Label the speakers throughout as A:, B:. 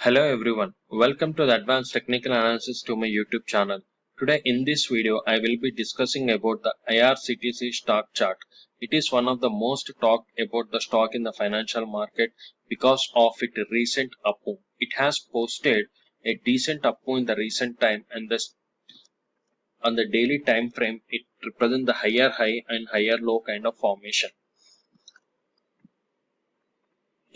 A: Hello everyone, welcome to the Advanced Technical Analysis to my YouTube channel. Today in this video I will be discussing about the IRCTC stock chart. It is one of the most talked about the stock in the financial market because of its recent up move. It has posted a decent up move in the recent time, and on the daily time frame it represents the higher high and higher low kind of formation.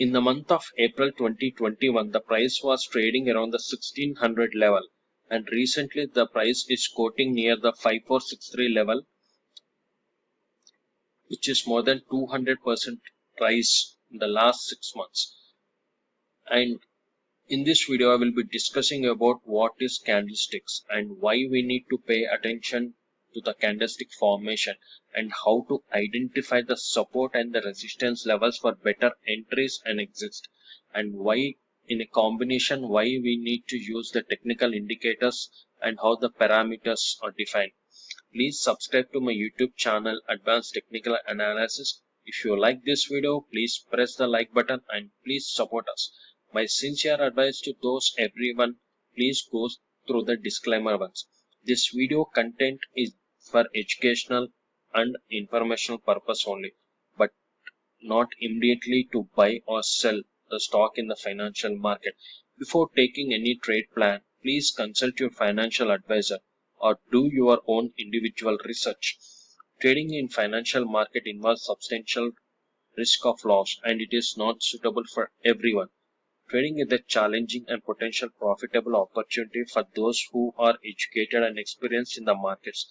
A: In the month of April 2021, the price was trading around the 1600 level, and recently the price is quoting near the 5463 level, which is more than 200% rise in the last 6 months. And in this video, I will be discussing about what is candlesticks and why we need to pay attention to the candlestick formation and how to identify the support and the resistance levels for better entries and exits, and why in a combination why we need to use the technical indicators and how the parameters are defined. Please subscribe to my YouTube channel Advanced Technical Analysis. If you like this video, please press the like button and please support us. My sincere advice to those everyone, please go through the disclaimer once. This video content is for educational and informational purpose only, but not immediately to buy or sell the stock in the financial market. Before taking any trade plan, please consult your financial advisor or do your own individual research. Trading in financial market involves substantial risk of loss, and it is not suitable for everyone. Trading is a challenging and potential profitable opportunity for those who are educated and experienced in the markets.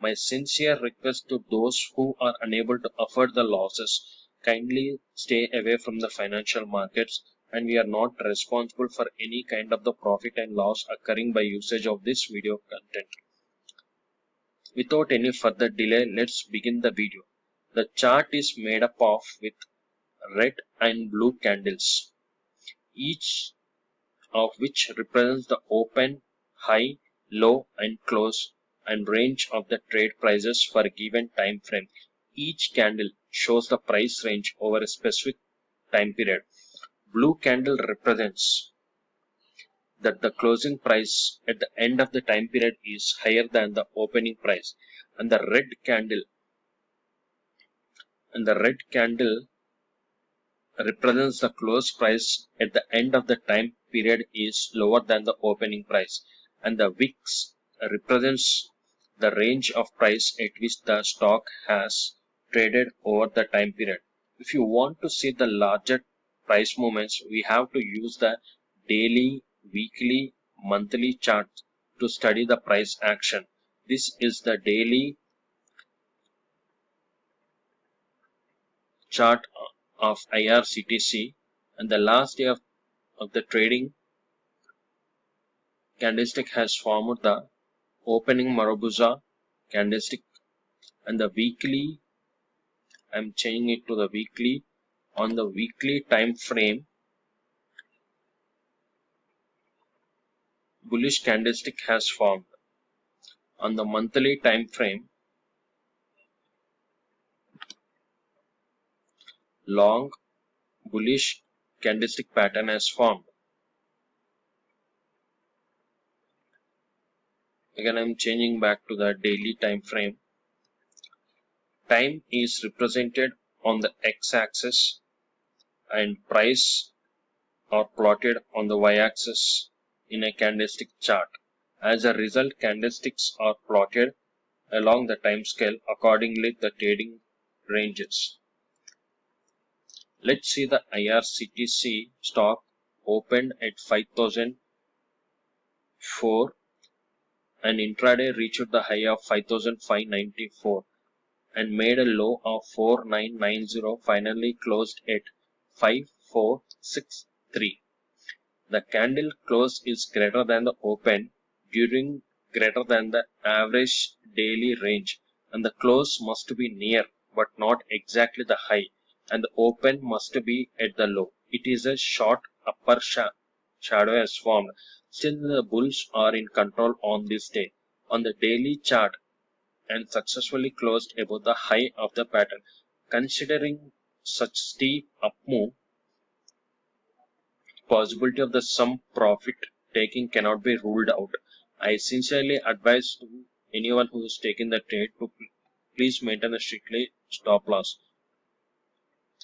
A: My sincere request to those who are unable to afford the losses, kindly stay away from the financial markets, and we are not responsible for any kind of the profit and loss occurring by usage of this video content. Without any further delay, let's begin the video. The chart is made up of with red and blue candles, each of which represents the open, high, low and close and range of the trade prices for a given time frame. Each candle shows the price range over a specific time period. Blue candle represents that the closing price at the end of the time period is higher than the opening price, and the red candle represents the close price at the end of the time period is lower than the opening price, and the wicks represents the range of price at which the stock has traded over the time period. If you want to see the larger price movements, we have to use the daily, weekly, monthly chart to study the price action. This is the daily chart of IRCTC, and the last day of the trading candlestick has formed the opening Marubozu candlestick, and the weekly, I'm changing it to the weekly. On the weekly time frame, bullish candlestick has formed. On the monthly time frame, long bullish candlestick pattern has formed. Again, I'm changing back to the daily time frame. Time is represented on the x-axis and price are plotted on the y-axis in a candlestick chart. As a result, candlesticks are plotted along the time scale accordingly the trading ranges. Let's see the IRCTC stock opened at 5004 and intraday reached the high of 5594 and made a low of 4990, finally closed at 5463. The candle close is greater than the open during greater than the average daily range, and the close must be near but not exactly the high, and the open must be at the low. It is a short upper shadow has formed. Still the bulls are in control on this day. On the daily chart, and successfully closed above the high of the pattern. Considering such steep up move, possibility of the some profit taking cannot be ruled out. I sincerely advise to anyone who is taking the trade to please maintain a strictly stop loss.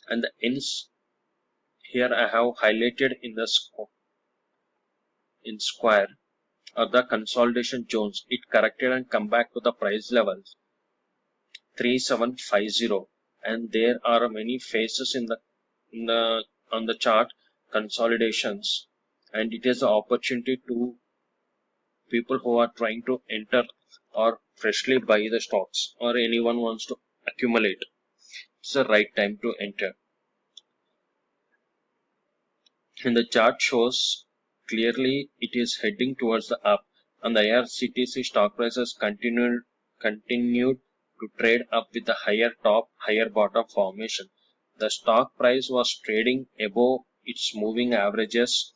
A: And the ends here I have highlighted in the in square are the consolidation zones. It corrected and come back to the price levels 3750, and there are many phases in the on the chart consolidations, and it is an opportunity to people who are trying to enter or freshly buy the stocks, or anyone wants to accumulate. It's the right time to enter. And the chart shows clearly it is heading towards the up, and the IRCTC stock prices continued to trade up with the higher top, higher bottom formation. The stock price was trading above its moving averages,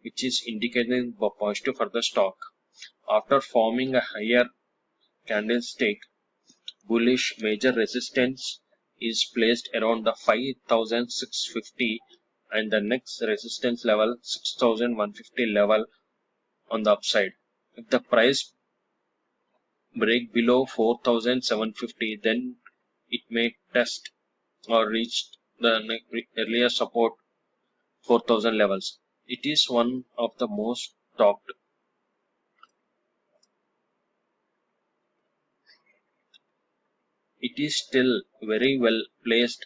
A: which is indicating positive for the stock. After forming a higher candlestick, bullish major resistance is placed around the 5650, and the next resistance level 6150 level on the upside. If the price break below 4750, then it may test or reach the earlier support 4000 levels. It is one of the most talked. It is still very well placed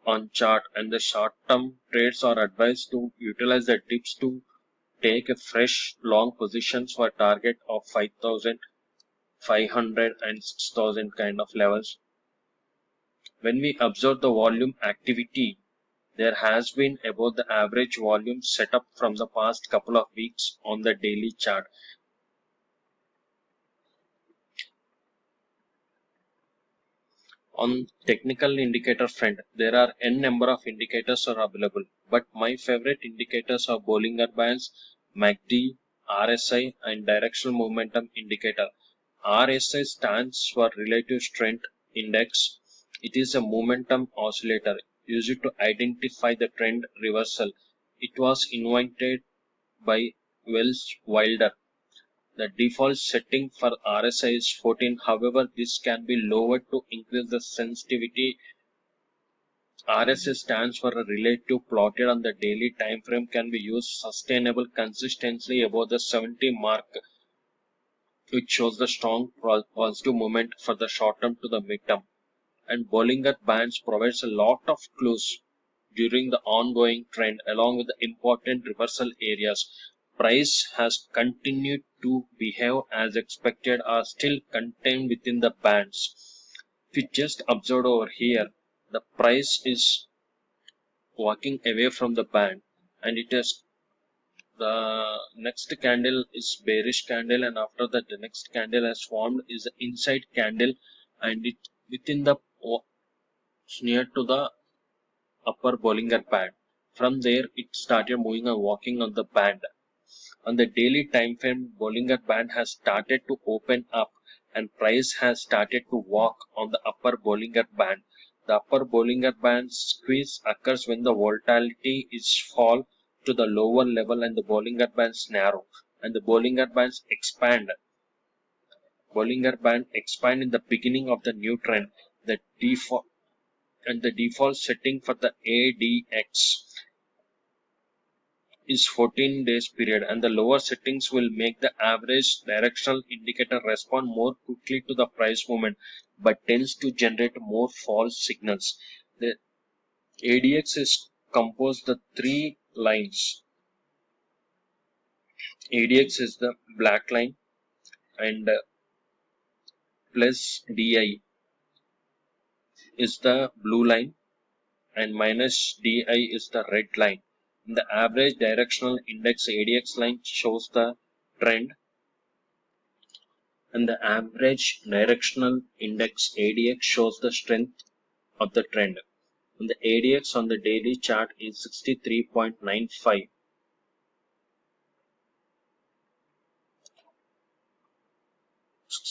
A: on chart, and the short-term trades are advised to utilize the dips to take a fresh long positions for target of 5500 and 6000 kind of levels. When we observe the volume activity, there has been above the average volume set up from the past couple of weeks on the daily chart. On technical indicator front, there are n number of indicators are available, but my favorite indicators are Bollinger Bands, MACD, RSI, and Directional Momentum Indicator. RSI stands for Relative Strength Index. It is a momentum oscillator used to identify the trend reversal. It was invented by Wells Wilder. The default setting for RSI is 14, however, this can be lowered to increase the sensitivity. RSI stands for a relative plotted on the daily time frame can be used sustainable consistently above the 70 mark, which shows the strong positive movement for the short term to the mid term. And Bollinger Bands provides a lot of clues during the ongoing trend along with the important reversal areas. Price has continued to behave as expected are still contained within the bands. If you just observe over here, the price is walking away from the band, and it is the next candle is bearish candle, and after that the next candle has formed is the inside candle, and it within the near to the upper Bollinger Band. From there, it started moving and walking on the band. On the daily time frame, Bollinger Band has started to open up, and price has started to walk on the upper Bollinger Band. The upper Bollinger Band squeeze occurs when the volatility is fall to the lower level and the Bollinger Bands narrow, and the Bollinger Bands expand. Bollinger Band expand in the beginning of the new trend. The default and the default setting for the ADX is 14 days period, and the lower settings will make the average directional indicator respond more quickly to the price movement but tends to generate more false signals. The ADX is composed of three lines. ADX is the black line, and plus DI is the blue line, and minus DI is the red line. The average directional index ADX line shows the trend, and the average directional index ADX shows the strength of the trend. And the ADX on the daily chart is 63.95.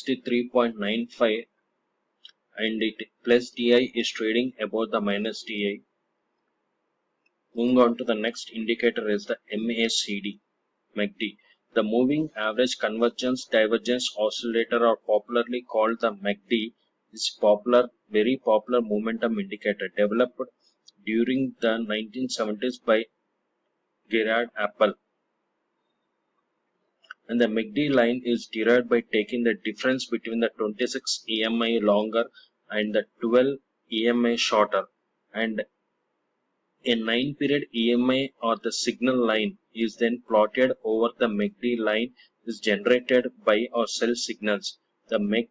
A: 63.95, and it plus DI is trading above the minus DI. Moving on to the next indicator is the MACD. The moving average convergence divergence oscillator, or popularly called the MACD, is very popular momentum indicator developed during the 1970s by Gerard Appel. And the MACD line is derived by taking the difference between the 26 EMI longer and the 12 EMI shorter, and a 9-period EMI or the signal line is then plotted over the MACD line is generated by our sell signals. The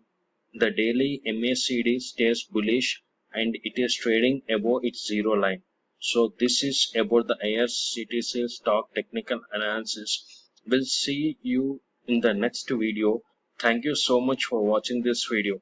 A: daily MACD stays bullish and it is trading above its zero line. So this is about the IRCTC stock technical analysis. We'll see you in the next video. Thank you so much for watching this video.